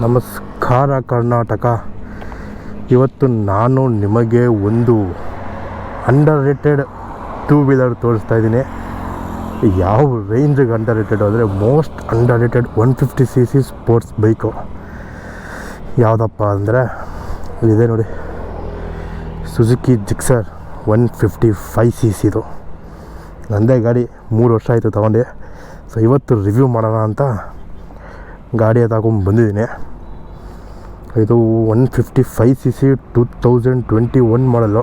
ನಮಸ್ಕಾರ ಕರ್ನಾಟಕ. ಇವತ್ತು ನಾನು ನಿಮಗೆ ಒಂದು ಅಂಡರ್ ರೇಟೆಡ್ ಟೂ ವೀಲರ್ ತೋರಿಸ್ತಾ ಇದ್ದೀನಿ. ಯಾವ ರೇಂಜಿಗೆ ಅಂಡರ್ ರೇಟೆಡ್ ಅಂದರೆ most under rated 150cc sports bike ಯಾವುದಪ್ಪ ಅಂದರೆ ಇಲ್ಲಿದೆ ನೋಡಿ, ಸುಜುಕಿ ಜಿಕ್ಸರ್ 155cc. ಇದು ನನ್ನದೇ ಗಾಡಿ, 3 ವರ್ಷ ಆಯಿತು ತೊಗೊಂಡು. ಸೊ ಇವತ್ತು ರಿವ್ಯೂ ಮಾಡೋಣ ಅಂತ ಗಾಡಿ ತಗೊಂಡು ಬಂದಿದ್ದೀನಿ. ಇದು 155cc 2021 ಮಾಡಲು.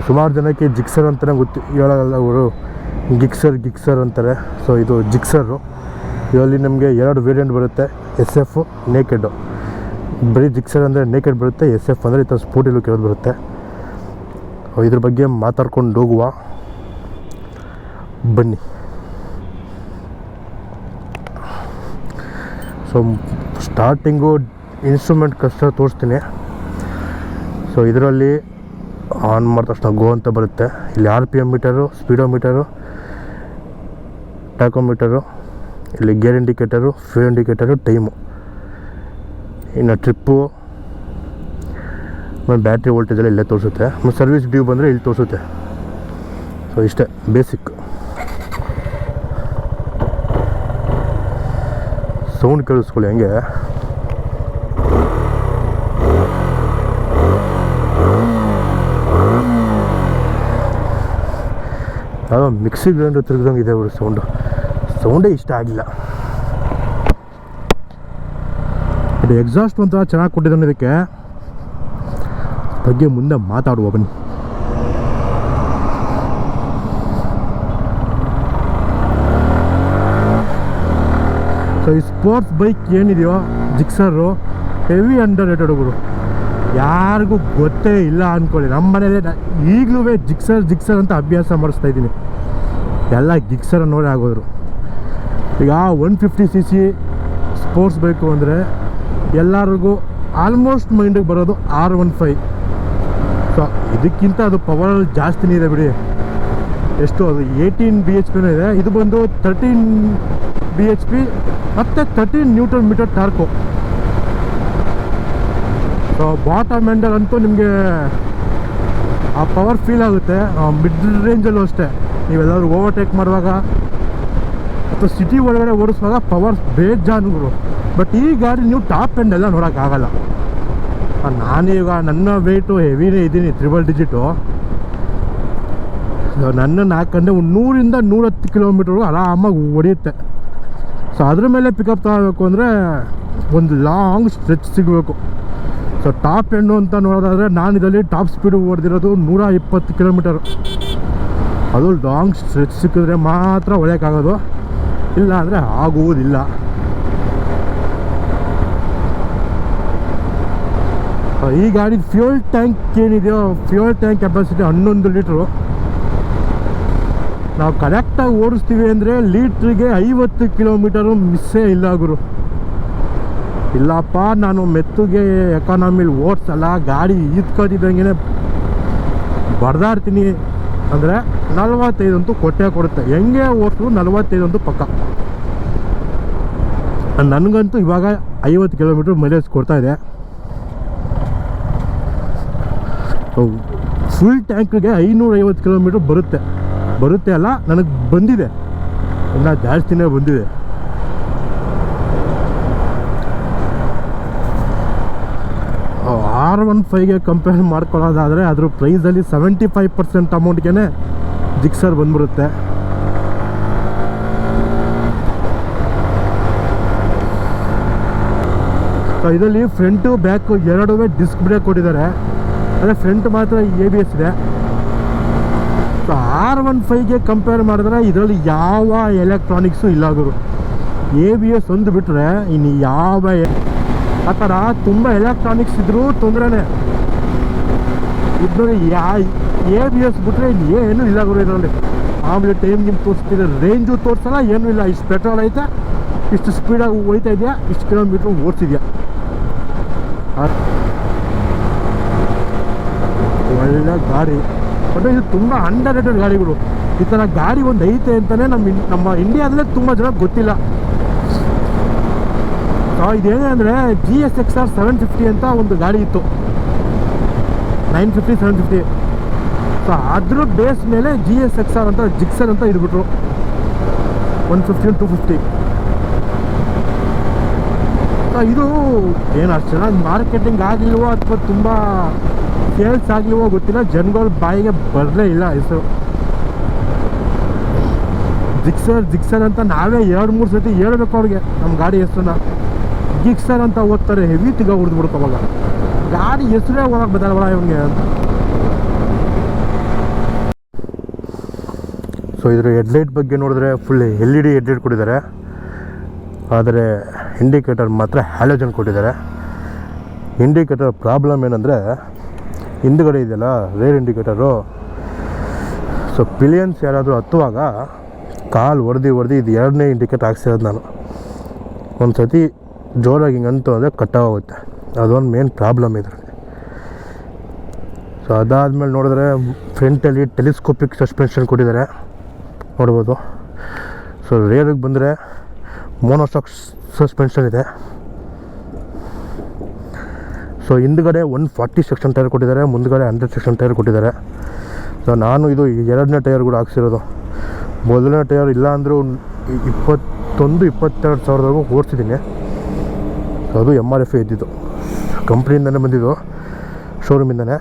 ಸುಮಾರು ಜನಕ್ಕೆ ಜಿಕ್ಸರ್ ಅಂತಲೇ ಹೇಳೋಲ್ಲ, ಅವರು ಗಿಕ್ಸರ್ ಅಂತಾರೆ. ಸೊ ಇದು ಜಿಕ್ಸರು. ಇದರಲ್ಲಿ ನಮಗೆ 2 ವೇರಿಯಂಟ್ ಬರುತ್ತೆ, SF ನೇಕೆಡ್ಡು. ಬರೀ ಜಿಕ್ಸರ್ ಅಂದರೆ ನೇಕೆಡ್ ಬರುತ್ತೆ, SF ಅಂದರೆ ಈ ಥರ ಸ್ಪೋರ್ಟಿ ಲುಕ್ ಇರೋದು ಬರುತ್ತೆ. ಇದ್ರ ಬಗ್ಗೆ ಮಾತಾಡ್ಕೊಂಡು ಹೋಗುವ ಬನ್ನಿ. ಸೊ ಸ್ಟಾರ್ಟಿಂಗು ಇನ್ಸ್ಟ್ರೂಮೆಂಟ್ ಕಷ್ಟ ತೋರಿಸ್ತೀನಿ. ಸೊ ಇದರಲ್ಲಿ ಆನ್ ಮಾಡಿದ ತಕ್ಷಣ ಗೋ ಅಂತ ಬರುತ್ತೆ. ಇಲ್ಲಿ RPM ಮೀಟರು, ಸ್ಪೀಡೋಮೀಟರು, ಟ್ಯಾಕೋಮೀಟರು, ಇಲ್ಲಿ gear indicator, fuel indicator, time, ಇನ್ನು ಟ್ರಿಪ್ಪು, ಆಮೇಲೆ ಬ್ಯಾಟ್ರಿ ವೋಲ್ಟೇಜೆಲ್ಲ ಇಲ್ಲೇ ತೋರಿಸುತ್ತೆ. ಆಮೇಲೆ ಸರ್ವಿಸ್ ಡ್ಯೂ ಬಂದರೆ ಇಲ್ಲಿ ತೋರಿಸುತ್ತೆ. ಸೊ ಇಷ್ಟೇ ಬೇಸಿಕ್. ಸೌಂಡ್ ಕೇಳಿಸ್ಕೊಳ್ಳಿ ಹಂಗೆ. ಯಾವುದೋ ಮಿಕ್ಸಿ ಗ್ರೈಂಡರ್ ತಿರುಗಿದಂಗೆ ಇದೆ ಅವರು ಸೌಂಡೇ ಇಷ್ಟ ಆಗಿಲ್ಲ. ಇದು ಎಕ್ಸಾಸ್ಟ್ ಒಂಥರ ಚೆನ್ನಾಗಿ ಕೊಟ್ಟಿದ್ದಾನೆ. ಇದಕ್ಕೆ ಬಗ್ಗೆ ಮುಂದೆ ಮಾತಾಡುವ ಬನ್ನಿ. ಸೊ ಈ ಸ್ಪೋರ್ಟ್ಸ್ ಬೈಕ್ ಏನಿದೆಯೋ ಜಿಕ್ಸರು ಹೆವಿ ಅಂಡರ್ ರೇಟೆಡ್ ಗುರು. ಯಾರಿಗೂ ಗೊತ್ತೇ ಇಲ್ಲ ಅಂದ್ಕೊಳ್ಳಿ. ನಮ್ಮ ಮನೇಲಿ ಈಗಲೂ ಜಿಕ್ಸರ್ ಅಂತ ಅಭ್ಯಾಸ ಮಾಡಿಸ್ತಾ ಇದ್ದೀನಿ. ಎಲ್ಲ ಗಿಕ್ಸರ್ ನೋಡಿ ಆಗೋದ್ರು. ಈಗ 150cc ಸ್ಪೋರ್ಟ್ಸ್ ಬೈಕು ಅಂದರೆ ಎಲ್ಲರಿಗೂ ಆಲ್ಮೋಸ್ಟ್ ಮೈಂಡಿಗೆ ಬರೋದು R15. ಸೊ ಇದಕ್ಕಿಂತ ಅದು ಪವರ್ ಜಾಸ್ತಿನೇ ಇದೆ ಬಿಡಿ. ಎಷ್ಟು ಅದು 18 bhp ಇದೆ. ಇದು ಬಂದು 13 bhp ಮತ್ತು 13 Nm ಟಾರ್ಕು. ಸೊ ಬಾಟಮ್ ಎಂಡಲ್ ಅಂತೂ ನಿಮಗೆ ಆ ಪವರ್ ಫೀಲ್ ಆಗುತ್ತೆ. ಮಿಡ್ ರೇಂಜಲ್ಲೂ ಅಷ್ಟೇ, ನೀವೆಲ್ಲರೂ ಓವರ್ಟೇಕ್ ಮಾಡುವಾಗ ಅಥವಾ ಸಿಟಿ ಒಳಗಡೆ ಓಡಿಸುವಾಗ ಪವರ್ ಬೇಜಾನುಗಳು. ಬಟ್ ಈ ಗಾಡಿ ನೀವು ಟಾಪ್ ಎಂಡ್ ಎಲ್ಲ ನೋಡೋಕ್ಕಾಗಲ್ಲ. ನಾನೀಗ ನನ್ನ ವೆಯ್ಟು ಹೆವಿನೇ ಇದ್ದೀನಿ, 3 ಡಿಜಿಟು. ನನ್ನನ್ನು ಹಾಕೊಂಡೆ 100ರಿಂದ 110 ಕಿಲೋಮೀಟ್ರ್ಗೂ ಆರಾಮಾಗಿ ಹೊಡೆಯುತ್ತೆ. ಸೊ ಅದ್ರ ಮೇಲೆ ಪಿಕಪ್ ತಗೋಬೇಕು ಅಂದರೆ ಒಂದು ಲಾಂಗ್ ಸ್ಟ್ರೆಚ್ ಸಿಗಬೇಕು. ಸೊ ಟಾಪ್ ಎಂಡು ಅಂತ ನೋಡೋದಾದರೆ ನಾನು ಇದರಲ್ಲಿ ಟಾಪ್ ಸ್ಪೀಡು ಹೊಡೆದಿರೋದು 120 ಕಿಲೋಮೀಟರು. ಅದು ಲಾಂಗ್ ಸ್ಟ್ರೆಚ್ ಸಿಕ್ಕಿದ್ರೆ ಮಾತ್ರ ಹೊಡೆಯೋಕ್ಕಾಗೋದು, ಇಲ್ಲ ಅಂದರೆ ಆಗುವುದಿಲ್ಲ. ಈ ಗಾಡಿ ಫ್ಯೂಯಲ್ ಟ್ಯಾಂಕ್ ಏನಿದೆಯೋ, ಫ್ಯೂಯಲ್ ಟ್ಯಾಂಕ್ ಕೆಪಾಸಿಟಿ 11 ಲೀಟ್ರು. ನಾವು ಕರೆಕ್ಟಾಗಿ ಓಡಿಸ್ತೀವಿ ಅಂದರೆ ಲೀಟ್ರಿಗೆ 50 ಕಿಲೋಮೀಟರು ಮಿಸ್ಸೇ ಇಲ್ಲ ಗುರು. ಇಲ್ಲಪ್ಪ ನಾನು ಮೆತ್ತಗೆ ಎಕಾನಮಿಲಿ ಓಡಿಸಲ್ಲ, ಗಾಡಿ ಈತ್ಕೋತಿದ್ದಂಗೆ ಬಡ್ದಾಡ್ತೀನಿ ಅಂದರೆ 45 ಅಂತೂ ಕೊಟ್ಟೇ ಕೊಡುತ್ತೆ. ಹೆಂಗೆ ಓಡಿಸು 45 ಅಂತೂ ಪಕ್ಕ. ನನಗಂತೂ ಇವಾಗ 50 ಕಿಲೋಮೀಟ್ರ್ ಮೈಲೇಜ್ ಕೊಡ್ತಾಯಿದೆ. ಫುಲ್ ಟ್ಯಾಂಕಿಗೆ 550 ಕಿಲೋಮೀಟ್ರ್ ಬರುತ್ತೆ ಅಲ್ಲ, ನನಗೆ ಬಂದಿದೆ, ಇನ್ನು ಜಾಸ್ತಿನೇ ಬಂದಿದೆ. R15ಗೆ ಕಂಪೇರ್ ಮಾಡ್ಕೊಳ್ಳೋದಾದರೆ ಅದ್ರ ಪ್ರೈಸಲ್ಲಿ 75% ಅಮೌಂಟ್ಗೆ ಜಿಕ್ಸರ್ ಬಂದ್ಬಿಡುತ್ತೆ. ಸೊ ಇದರಲ್ಲಿ ಫ್ರಂಟು ಬ್ಯಾಕು ಎರಡೂ ಡಿಸ್ಕ್ ಬ್ರೇಕ್ ಕೊಟ್ಟಿದ್ದಾರೆ, ಅಂದರೆ ಫ್ರಂಟ್ ಮಾತ್ರ ABS ಇದೆ. ಸೊ R15ಗೆ ಕಂಪೇರ್ ಮಾಡಿದ್ರೆ ಇದರಲ್ಲಿ ಯಾವ ಎಲೆಕ್ಟ್ರಾನಿಕ್ಸು ಇಲ್ಲ ಗುರು. ABS ಒಂದು ಬಿಟ್ಟರೆ ಇನ್ನು ಯಾವ ಆ ಥರ ತುಂಬ ಎಲೆಕ್ಟ್ರಾನಿಕ್ಸ್ ಇದ್ರೂ ತೊಂದರೆನೇ. ಇದರಲ್ಲಿ ABS ಬಿಟ್ಟರೆ ಏನೂ ಇಲ್ಲ ಗುರು ಇದರಲ್ಲಿ. ಆಮೇಲೆ ಟೈಮ್ ನಿಮ್ಗೆ ತೋರಿಸ್ತಿದೆ, ರೇಂಜು ತೋರಿಸಲ್ಲ, ಏನೂ ಇಲ್ಲ. ಇಷ್ಟು ಪೆಟ್ರೋಲ್ ಐತೆ, ಇಷ್ಟು ಸ್ಪೀಡಾಗಿ ಹೋಗ್ತಾ ಇದೆಯಾ, ಇಷ್ಟು ಕಿಲೋಮೀಟ್ರ್ ಓಡಿಸಿದ್ಯಾ. ಒಳ್ಳೆ ಗಾಡಿ. ಬಟ್ ಇದು ತುಂಬ ಅಂಡರ್ ರೇಟೆಡ್ ಗಾಡಿಗಳು. ಈ ಥರ ಗಾಡಿ ಒಂದು ಐತೆ ಅಂತಲೇ ನಮ್ಮ ಇಂಡಿಯಾದಲ್ಲೇ ತುಂಬ ಜನ ಗೊತ್ತಿಲ್ಲ. ಸೊ ಇದೇನೇ ಅಂದರೆ GSXR 750 ಅಂತ ಒಂದು ಗಾಡಿ ಇತ್ತು, 950 750. ಸೊ ಅದ್ರ ಬೇಸ್ ಮೇಲೆ GSXR ಅಂತ ಜಿಕ್ಸರ್ ಅಂತ ಇಟ್ಬಿಟ್ರು 150 250. ಸೊ ಇದು ಏನು ಅಷ್ಟು ಚೆನ್ನಾಗಿ ಮಾರ್ಕೆಟಿಂಗ್ ಆಗಲಿಲ್ವೋ ಅಥವಾ ತುಂಬ ಸೇಲ್ಸ್ ಆಗಲಿವೋ ಗೊತ್ತಿಲ್ಲ, ಜನಗಳ ಬಾಯಿಗೆ ಬರಲೇ ಇಲ್ಲ ಹೆಸರು. ಜಿಕ್ಸರ್ ಅಂತ ನಾವೇ 2-3 ಸತಿ ಹೇಳ್ಬೇಕು ಅವ್ರಿಗೆ ನಮ್ಮ ಗಾಡಿ ಹೆಸರನ್ನ. ಜಿಕ್ಸರ್ ಅಂತ ಓದ್ತಾರೆ, ಹೆವಿ ತಿಗ ಹೊಡೆದ್ಬಿಡುತ್ತೆ ಅವಾಗ. ಗಾಡಿ ಹೆಸರೇ ಹೋಗಕ್ಕೆ ಬದಲ್ವಲ್ಲ ಇವನಿಗೆ ಅಂತ. ಸೊ ಇದರ ಹೆಡ್ಲೈಟ್ ಬಗ್ಗೆ ನೋಡಿದ್ರೆ ಫುಲ್ LED ಹೆಡ್ಲೈಟ್ ಕೊಟ್ಟಿದ್ದಾರೆ, ಆದರೆ ಇಂಡಿಕೇಟರ್ ಮಾತ್ರ ಹ್ಯಾಲೋಜನ್ ಕೊಟ್ಟಿದ್ದಾರೆ. ಇಂಡಿಕೇಟರ್ ಪ್ರಾಬ್ಲಮ್ ಏನಂದರೆ ಹಿಂದುಗಡೆ ಇದೆಯಲ್ಲ ರೇರ್ ಇಂಡಿಕೇಟರು. ಸೊ ಪಿಲಿಯನ್ಸ್ ಯಾರಾದರೂ ಹತ್ತುವಾಗ ಕಾಲು ಹೊಡೆದು ಇದು 2ನೇ ಇಂಡಿಕೇಟರ್ ಹಾಕ್ಸಿರೋದು ನಾನು. ಒಂದು ಸತಿ ಜೋರಾಗಿ ಹಿಂಗಂತು ಅಂದರೆ ಕಟ್ಟಾಗುತ್ತೆ, ಅದೊಂದು ಮೇನ್ ಪ್ರಾಬ್ಲಮ್ ಇದ್ರಲ್ಲಿ. ಸೊ ಅದಾದಮೇಲೆ ನೋಡಿದ್ರೆ ಫ್ರಂಟಲ್ಲಿ ಟೆಲಿಸ್ಕೋಪಿಕ್ ಸಸ್ಪೆನ್ಷನ್ ಕೊಟ್ಟಿದ್ದಾರೆ, ನೋಡ್ಬೋದು. ಸೊ ರೇರಿಗೆ ಬಂದರೆ ಮೋನೋಶಾಕ್ ಸಸ್ಪೆನ್ಷನ್ ಇದೆ. ಸೊ ಹಿಂದ್ಗಡೆ 140 ಸೆಕ್ಷನ್ ಟೈರ್ ಕೊಟ್ಟಿದ್ದಾರೆ, ಮುಂದ್ಗಡೆ 100 ಸೆಕ್ಷನ್ ಟೈರ್ ಕೊಟ್ಟಿದ್ದಾರೆ. ಸೊ ನಾನು ಇದು 2ನೇ ಟೈರ್ ಕೂಡ ಹಾಕ್ಸಿರೋದು. ಮೊದಲನೇ ಟೈರ್ ಇಲ್ಲ ಅಂದರೂ 21-22 ಸಾವಿರದವರೆಗೂ ಓಡಿಸಿದ್ದೀನಿ. ಸೊ ಅದು MRF ಇದ್ದಿದ್ದು, ಕಂಪ್ನಿಯಿಂದನೇ ಬಂದಿದ್ದು, ಶೋರೂಮಿಂದನೇ.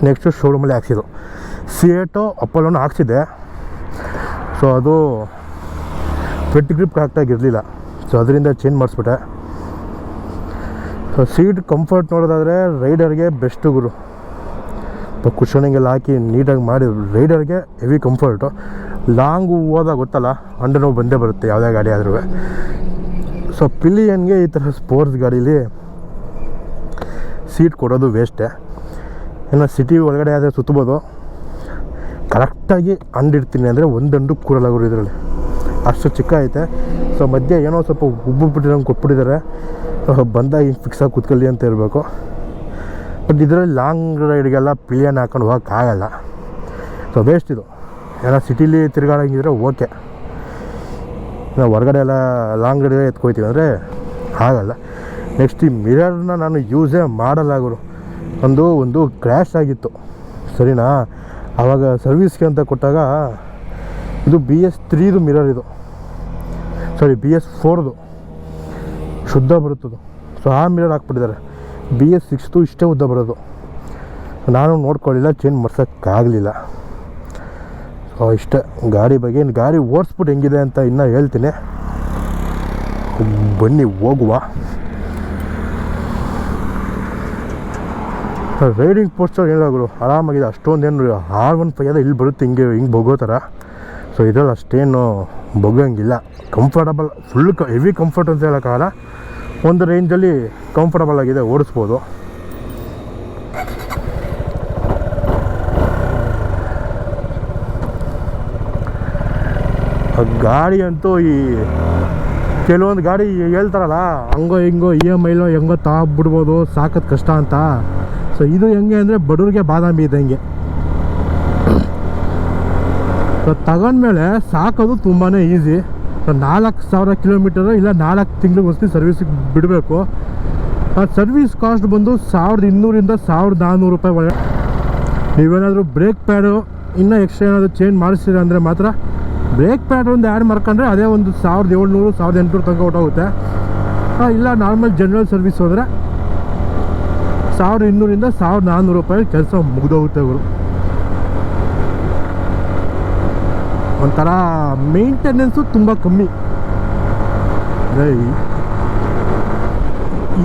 ನೆಕ್ಸ್ಟು ಶೋರೂಮಲ್ಲಿ ಹಾಕ್ಸಿದ್ದು ಸಿಯೇಟೋ ಅಪೋಲೋನ ಹಾಕ್ಸಿದ್ದೆ. ಸೊ ಅದು ಫಿಟ್ ಗ್ರಿಪ್ ಕರೆಕ್ಟಾಗಿರಲಿಲ್ಲ, ಸೊ ಅದರಿಂದ ಚೇಂಜ್ ಮಾಡಿಸ್ಬಿಟ್ಟೆ. ಸೊ ಸೀಟ್ ಕಂಫರ್ಟ್ ನೋಡೋದಾದರೆ ರೈಡರ್ಗೆ ಬೆಸ್ಟು ಗುರು. ಕುಷನಿಂಗೆಲ್ಲ ಹಾಕಿ ನೀಟಾಗಿ ಮಾಡಿ ರೈಡರ್ಗೆ ಹೆವಿ ಕಂಫರ್ಟು. ಲಾಂಗು ಹೋದಾಗ ಗೊತ್ತಲ್ಲ ಅಂಡರ್ ನೋವು ಬಂದೇ ಬರುತ್ತೆ ಯಾವುದೇ ಗಾಡಿ ಆದ್ರೂ. ಸೊ ಪಿಲಿಯನ್ಗೆ ಈ ಥರ ಸ್ಪೋರ್ಟ್ಸ್ ಗಾಡೀಲಿ ಸೀಟ್ ಕೊಡೋದು ವೇಸ್ಟೇ. ಇನ್ನು ಸಿಟಿ ಒಳಗಡೆ ಆದರೆ ಸುತ್ತಬೋದು, ಕರೆಕ್ಟಾಗಿ ಅಂಡಿರ್ತೀನಿ ಅಂದರೆ ಒಂದಂಡು ಕೂರಲ್ಲ ಗುರು ಇದರಲ್ಲಿ, ಅಷ್ಟು ಚಿಕ್ಕ ಐತೆ. ಸೊ ಮಧ್ಯೆ ಏನೋ ಸ್ವಲ್ಪ ಉಬ್ಬಿಬಿಟ್ಟಿರಂಗೆ ಕೊಟ್ಬಿಟ್ಟಿದ್ದಾರೆ, ಬಂದಾಗ ಹಿಂಗೆ ಫಿಕ್ಸಾಗಿ ಕೂತ್ಕೊಳ್ಳಿ ಅಂತ ಇರಬೇಕು. ಬಟ್ ಇದರಲ್ಲಿ ಲಾಂಗ್ ರೈಡ್ಗೆಲ್ಲ ಪಿಲಿಯನ್ ಹಾಕೊಂಡು ಹೋಗೋಕ್ಕಾಗಲ್ಲ. ಸೊ ವೇಸ್ಟ್ ಇದು. ಏನೋ ಸಿಟಿಲಿ ತಿರುಗಾಡಂಗಿದ್ರೆ ಓಕೆ, ನಾವು ಹೊರಗಡೆ ಎಲ್ಲ ಲಾಂಗ್ ರೈಡ್ ಎತ್ಕೊಯ್ತೀವಿ ಅಂದರೆ ಆಗಲ್ಲ. ನೆಕ್ಸ್ಟ್ ಈ ಮಿರರ್ನ ನಾನು ಯೂಸೇ ಮಾಡಲ್ಲ ಗುರು. ಒಂದು ಕ್ರ್ಯಾಶ್ ಆಗಿತ್ತು ಸರಿನಾ, ಆವಾಗ ಸರ್ವಿಸ್ಗೆ ಅಂತ ಕೊಟ್ಟಾಗ ಇದು BS3 ಮಿರರ್, ಇದು ಸಾರಿ BS4 ಶುದ್ಧ ಬರುತ್ತದು. ಸೊ ಆ ಮಿರರ್ ಹಾಕ್ಬಿಟ್ಟಿದ್ದಾರೆ. BS6 ಇಷ್ಟೇ ಉದ್ದ ಬರೋದು, ನಾನು ನೋಡ್ಕೊಳ್ಳಿಲ್ಲ, ಚೇಂಜ್ ಮಾಡ್ಸೋಕ್ಕಾಗಲಿಲ್ಲ. ಸೊ ಇಷ್ಟೇ ಗಾಡಿ ಬಗ್ಗೆ. ಇನ್ನು ಗಾಡಿ ಓಡಿಸ್ಬಿಟ್ಟು ಹೆಂಗಿದೆ ಅಂತ ಇನ್ನೂ ಹೇಳ್ತೀನಿ, ಬನ್ನಿ ಹೋಗುವ. ರೈಡಿಂಗ್ ಪೋಸ್ಟರ್ ಏನಾಗರು ಆರಾಮಾಗಿದೆ, ಅಷ್ಟೊಂದೇನು R15 ಅದ ಇಲ್ಲಿ ಬರುತ್ತೆ ಹಿಂಗೆ ಬೊಗೋ ಥರ. ಸೊ ಇದರಲ್ಲಿ ಅಷ್ಟೇನು ಬೊಗೋಂಗಿಲ್ಲ, ಕಂಫರ್ಟಬಲ್, ಫುಲ್ ಹೆವಿ ಕಂಫರ್ಟ್ ಅಂತ ಹೇಳೋಕ್ಕಾಗಲ್ಲ, ಒಂದು ರೇಂಜಲ್ಲಿ ಕಂಫರ್ಟಬಲ್ ಆಗಿದೆ, ಓಡಿಸ್ಬೋದು. ಗಾಡಿ ಅಂತೂ ಈ ಕೆಲವೊಂದು ಗಾಡಿ ಹೇಳ್ತಾರಲ್ಲ ಹಂಗೋ ಹಿಂಗೋ EMIಲೋ ಹೆಂಗೋ ತಗೊಬಿಡ್ಬೋದು, ಸಾಕೋದು ಕಷ್ಟ ಅಂತ. ಸೊ ಇದು ಹೆಂಗೆ ಅಂದರೆ ಬಡವ್ರಿಗೆ ಬಾದಾಮಿ ಇದ್ದಂಗೆ. ಸೊ ತಗೊಂಡ್ಮೇಲೆ ಸಾಕೋದು ತುಂಬಾ ಈಸಿ. 4,000 ಕಿಲೋಮೀಟರ್ ಇಲ್ಲ 4 ತಿಂಗಳಿಗೆ ಒಂದ್ಸತಿ ಸರ್ವಿಸಿಗೆ ಬಿಡಬೇಕು. ಆ ಸರ್ವಿಸ್ ಕಾಸ್ಟ್ ಬಂದು 1,200ರಿಂದ 1,400 ರೂಪಾಯಿ ಒಳಗೆ. ನೀವೇನಾದರೂ ಬ್ರೇಕ್ ಪ್ಯಾಡು ಇನ್ನೂ ಎಕ್ಸ್ಟ್ರಾ ಏನಾದರೂ ಚೇಂಜ್ ಮಾಡಿಸ್ತೀರ ಅಂದರೆ ಮಾತ್ರ ಬ್ರೇಕ್ ಪ್ಯಾಡ್ ಒಂದು ಆ್ಯಡ್ ಮಾಡ್ಕೊಂಡ್ರೆ ಅದೇ ಒಂದು 1,700 1,800 ತನಕ ಹೊಟ್ಟೋಗುತ್ತೆ. ಇಲ್ಲ ನಾರ್ಮಲ್ ಜನರಲ್ ಸರ್ವಿಸ್ ಹೋದರೆ 1,200ರಿಂದ 1,400 ರೂಪಾಯಿ ಕೆಲಸ ಮುಗಿದೋಗುತ್ತೆ ಅವರು. ಒಂಥರ ಮೇಂಟೆನೆನ್ಸು ತುಂಬ ಕಮ್ಮಿ.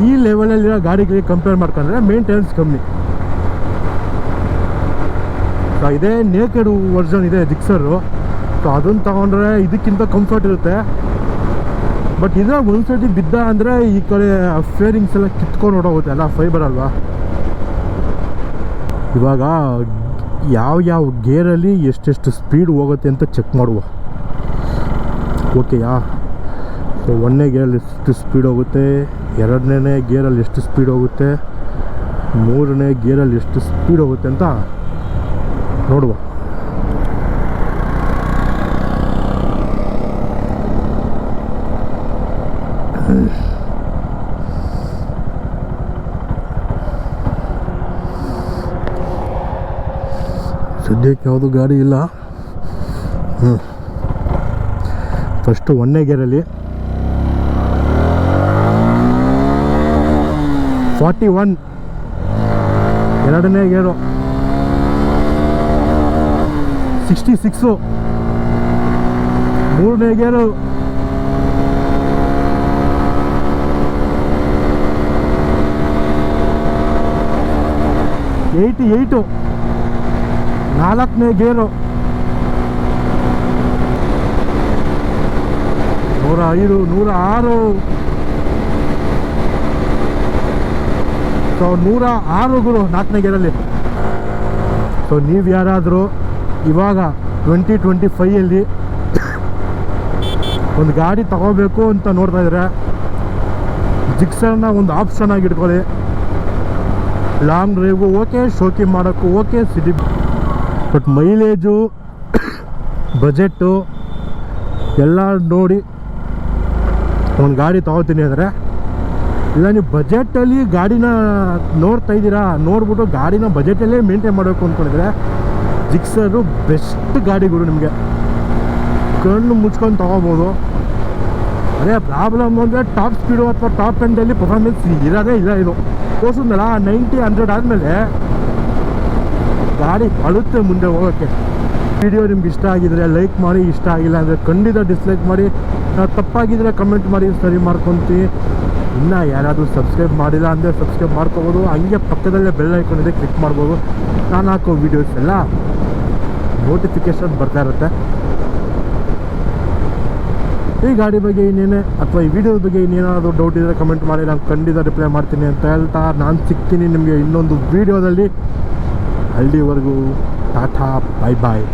ಈ ಲೆವೆಲಲ್ಲಿರೋ ಗಾಡಿಗಳಿಗೆ ಕಂಪೇರ್ ಮಾಡ್ಕೊಂಡ್ರೆ ಮೇಂಟೆನೆನ್ಸ್ ಕಮ್ಮಿ. ಸೊ ಇದೇ ನೇಕೆಡ್ ವರ್ಷನ್ ಇದೆ ಜಿಕ್ಸರು. ಸೊ ಅದನ್ನು ತಗೊಂಡ್ರೆ ಇದಕ್ಕಿಂತ ಕಂಫರ್ಟ್ ಇರುತ್ತೆ. ಬಟ್ ಇದ್ರಾಗ ಒಂದ್ಸತಿ ಬಿದ್ದ ಅಂದರೆ ಈ ಕಡೆ ಫೇರಿಂಗ್ಸ್ ಎಲ್ಲ ಕಿತ್ಕೊಂಡು ಹೊಡೋಗುತ್ತೆ, ಎಲ್ಲ ಫೈಬರ್ ಅಲ್ವಾ. ಇವಾಗ ಯಾವ ಗೇರಲ್ಲಿ ಎಷ್ಟೆಷ್ಟು ಸ್ಪೀಡ್ ಹೋಗುತ್ತೆ ಅಂತ ಚೆಕ್ ಮಾಡುವ. ಓಕೆಯಾ? ಸೊ 1ನೇ ಗೇರಲ್ಲಿ ಎಷ್ಟು ಸ್ಪೀಡ್ ಹೋಗುತ್ತೆ, 2ನೇ ಗೇರಲ್ಲಿ ಎಷ್ಟು ಸ್ಪೀಡ್ ಹೋಗುತ್ತೆ, 3ನೇ ಗೇರಲ್ಲಿ ಎಷ್ಟು ಸ್ಪೀಡ್ ಹೋಗುತ್ತೆ ಅಂತ ನೋಡುವ. ಸದ್ಯಕ್ಕೆ ಯಾವುದು ಗಾಡಿ ಇಲ್ಲ. ಫಸ್ಟು 1ನೇ ಗೇರಲ್ಲಿ 41, 2ನೇ ಗೇರು 66, 3ನೇ ಗೇರು 88, 4ನೇ ಗೇರು 105, 106. ಸೊ 106 ಗುರು 4ನೇ ಗೇರಲ್ಲಿ. ಸೊ ನೀವು ಯಾರಾದರೂ ಇವಾಗ 2025 ಒಂದು ಗಾಡಿ ತಗೋಬೇಕು ಅಂತ ನೋಡ್ತಾ ಇದ್ರೆ ಜಿಕ್ಸರ್ನ ಒಂದು ಆಪ್ಷನ್ ಆಗಿ ಇಟ್ಕೊಳ್ಳಿ. ಲಾಂಗ್ ಡ್ರೈವು ಓಕೆ, ಶೋಕಿ ಮಾಡೋಕ್ಕೂ okay, city. But mileage budget ಎಲ್ಲ ನೋಡಿ ಒಂದು ಗಾಡಿ ತೊಗೋತೀನಿ ಅಂದರೆ, ಇಲ್ಲ ನೀವು ಬಜೆಟಲ್ಲಿ ಗಾಡಿನ ನೋಡ್ತಾ ಇದ್ದೀರಾ, ನೋಡ್ಬಿಟ್ಟು ಗಾಡಿನ ಬಜೆಟಲ್ಲೇ ಮೇಂಟೈನ್ ಮಾಡಬೇಕು ಅಂದ್ಕೊಂಡಿದ್ರೆ ಜಿಕ್ಸರು ಬೆಸ್ಟ್ ಗಾಡಿಗಳು. ನಿಮಗೆ ಕಣ್ಣು ಮುಚ್ಕೊಂಡು ತೊಗೋಬೋದು. ಅದೇ ಪ್ರಾಬ್ಲಮ್ ಅಂದರೆ ಟಾಪ್ ಸ್ಪೀಡು ಅಥವಾ ಟಾಪ್ ಎಂಡಲ್ಲಿ ಪರ್ಫಾರ್ಮೆನ್ಸ್ ಇರೋದೇ ಇಲ್ಲ. ಇದು ತೋರಿಸಿದ್ನಲ್ಲ 90, 100 ಆದಮೇಲೆ ಗಾಡಿ ಅಳುತ್ತೆ ಮುಂದೆ ಹೋಗೋಕ್ಕೆ. ವಿಡಿಯೋ ನಿಮ್ಗೆ ಇಷ್ಟ ಆಗಿದ್ರೆ ಲೈಕ್ ಮಾಡಿ, ಇಷ್ಟ ಆಗಿಲ್ಲ ಅಂದರೆ ಖಂಡಿತ ಡಿಸ್ಲೈಕ್ ಮಾಡಿ. ತಪ್ಪಾಗಿದ್ದರೆ ಕಮೆಂಟ್ ಮಾಡಿ, ಸರಿ ಮಾಡ್ಕೊತೀವಿ. ಇನ್ನು ಯಾರಾದರೂ ಸಬ್ಸ್ಕ್ರೈಬ್ ಮಾಡಿಲ್ಲ ಅಂದರೆ ಸಬ್ಸ್ಕ್ರೈಬ್ ಮಾಡ್ಕೋಬೋದು. ಹಂಗೆ ಪಕ್ಕದಲ್ಲೇ ಬೆಲ್ ಐಕಾನ್ ಇದೆ, ಕ್ಲಿಕ್ ಮಾಡ್ಬೋದು. ನಾನು ಹಾಕೋ ವೀಡಿಯೋಸ್ ಎಲ್ಲ ನೋಟಿಫಿಕೇಷನ್ ಬರ್ತಾ ಇರುತ್ತೆ. ಈ ಗಾಡಿ ಬಗ್ಗೆ ಇನ್ನೇನೆ ಅಥವಾ ಈ ವಿಡಿಯೋದ ಬಗ್ಗೆ ಇನ್ನೇನಾದರೂ ಡೌಟ್ ಇದ್ದರೆ ಕಮೆಂಟ್ ಮಾಡಿ, ನಾನು ಖಂಡಿತ ರಿಪ್ಲೈ ಮಾಡ್ತೀನಿ ಅಂತ ಹೇಳ್ತಾ ನಾನು ಸಿಗ್ತೀನಿ ನಿಮಗೆ ಇನ್ನೊಂದು ವೀಡಿಯೋದಲ್ಲಿ. ಅಲ್ಲಿವರೆಗೂ ಟಾಟಾ, ಬಾಯ್ ಬಾಯ್.